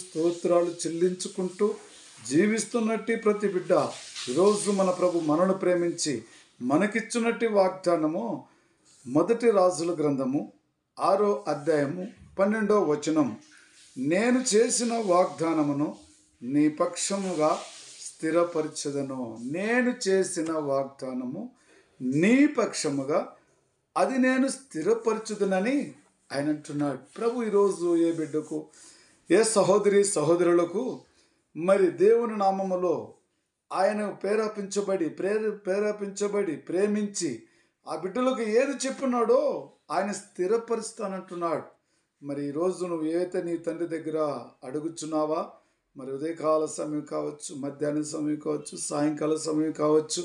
స్తోత్రాలు చెల్లించుకుంటూ జీవిస్తున్నట్టు ప్రతి బిడ్డ ఈరోజు మన ప్రభు మనను ప్రేమించి మనకిచ్చినట్టు వాగ్దానము మొదటి రాజుల గ్రంథము 6వ అధ్యాయము 12వ వచనం. నేను చేసిన వాగ్దానమును నీ పక్షముగా స్థిరపరచదను. నేను చేసిన వాగ్దానము నీ పక్షముగా అది నేను స్థిరపరచుదనని ఆయన అంటున్నాడు. ప్రభు ఈరోజు ఏ బిడ్డకు, ఏ సహోదరి సహోదరులకు మరి దేవుని నామములో ఆయన ప్రేరేపించబడి ప్రేమించి ఆ బిడ్డలకు ఏది చెప్పున్నాడో ఆయన స్థిరపరుస్తానంటున్నాడు. మరి ఈరోజు నువ్వు ఏదైతే నీ తండ్రి దగ్గర అడుగుచున్నావా, మరి ఉదయకాల సమయం కావచ్చు, మధ్యాహ్నం సమయం కావచ్చు, సాయంకాల సమయం కావచ్చు,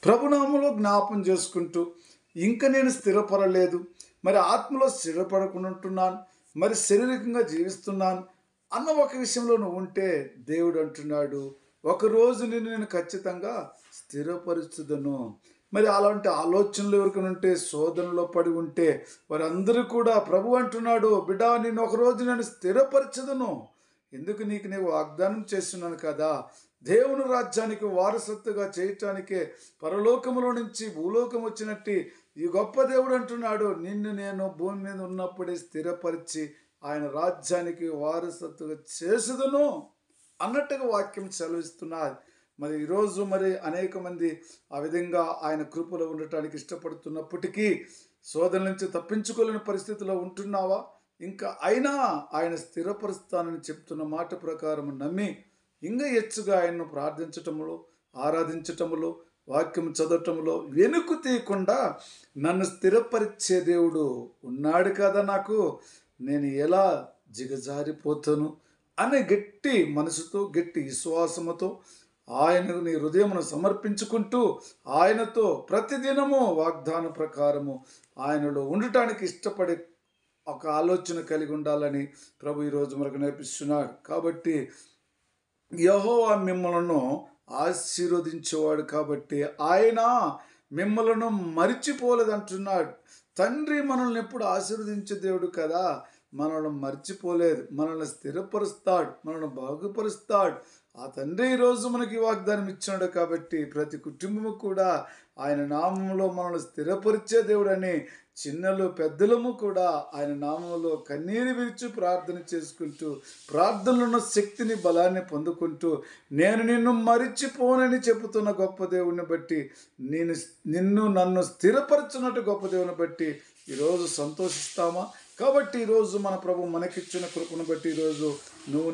ప్రభునామంలో జ్ఞాపం చేసుకుంటూ ఇంకా నేను స్థిరపడలేదు, మరి ఆత్మలో స్థిరపడకుంటున్నాను, మరి శారీరకంగా జీవిస్తున్నాను అన్న ఒక విషయంలో నువ్వు ఉంటే దేవుడు అంటున్నాడు, ఒకరోజు నేను ఖచ్చితంగా స్థిరపరుచుదను. మరి అలాంటి ఆలోచనలు ఎవరికైనా ఉంటే, శోధనలో పడి ఉంటే వారందరూ కూడా ప్రభు అంటున్నాడు, బిడ్డ నేను ఒకరోజు నేను స్థిరపరచదును. ఎందుకు నీకు నేను వాగ్దానం చేస్తున్నాను కదా, దేవుని రాజ్యానికి వారసత్తుగా చేయటానికే పరలోకములో నుంచి భూలోకం వచ్చినట్టు ఈ గొప్ప దేవుడు అంటున్నాడు, నిన్ను నేను భూమి మీద ఉన్నప్పుడే స్థిరపరిచి ఆయన రాజ్యానికి వారసత్తుగా చేసుదును అన్నట్టుగా వాక్యం సెలవిస్తున్నారు. మరి ఈరోజు మరి అనేక మంది ఆ విధంగా ఆయన కృపలో ఉండటానికి ఇష్టపడుతున్నప్పటికీ శోధన నుంచి తప్పించుకోలేని పరిస్థితిలో ఉంటున్నావా? ఇంకా అయినా ఆయన స్థిరపరుస్తానని చెప్తున్న మాట ప్రకారం నమ్మి ఇంకా హెచ్చుగా ఆయన్ను ప్రార్థించటములో, ఆరాధించటములో, వాక్యం చదవటంలో వెనుకు తీయకుండా నన్ను స్థిరపరిచే దేవుడు ఉన్నాడు కదా, నాకు నేను ఎలా జిగజారిపోతాను అనే గట్టి మనసుతో, గట్టి విశ్వాసముతో ఆయనకు నీ హృదయమును సమర్పించుకుంటూ ఆయనతో ప్రతిదినము వాగ్దాన ప్రకారము ఆయనలో ఉండటానికి ఇష్టపడే ఒక ఆలోచన కలిగి ఉండాలని ప్రభు ఈరోజు మనకు నేర్పిస్తున్నాడు. కాబట్టి యెహోవా మిమ్మలను ఆశీర్వదించేవాడు కాబట్టి ఆయన మిమ్మలను మరిచిపోలేదంటున్నాడు. తండ్రి మనల్ని ఎప్పుడు ఆశీర్వదించే దేవుడు కదా, మనల్ని మర్చిపోలేదు, మనల్ని స్థిరపరుస్తాడు, మనల్ని బాగుపరుస్తాడు. ఆ తండ్రి ఈరోజు మనకి వాగ్దానం ఇచ్చాడు కాబట్టి ప్రతి కుటుంబము కూడా ఆయన నామంలో మనల్ని స్థిరపరిచే దేవుడని చిన్నలు పెద్దలము కూడా ఆయన నామంలో కన్నీరు విరిచి ప్రార్థన చేసుకుంటూ ప్రార్థనలో శక్తిని బలాన్ని పొందుకుంటూ నేను నిన్ను మరిచిపోనని చెబుతున్న గొప్ప దేవుని బట్టి నన్ను స్థిరపరచున్నట్టు గొప్ప దేవుని బట్టి ఈరోజు సంతోషిస్తామా? కాబట్టి ఈరోజు మన ప్రభు మనకిచ్చిన కృపను బట్టి ఈరోజు నువ్వు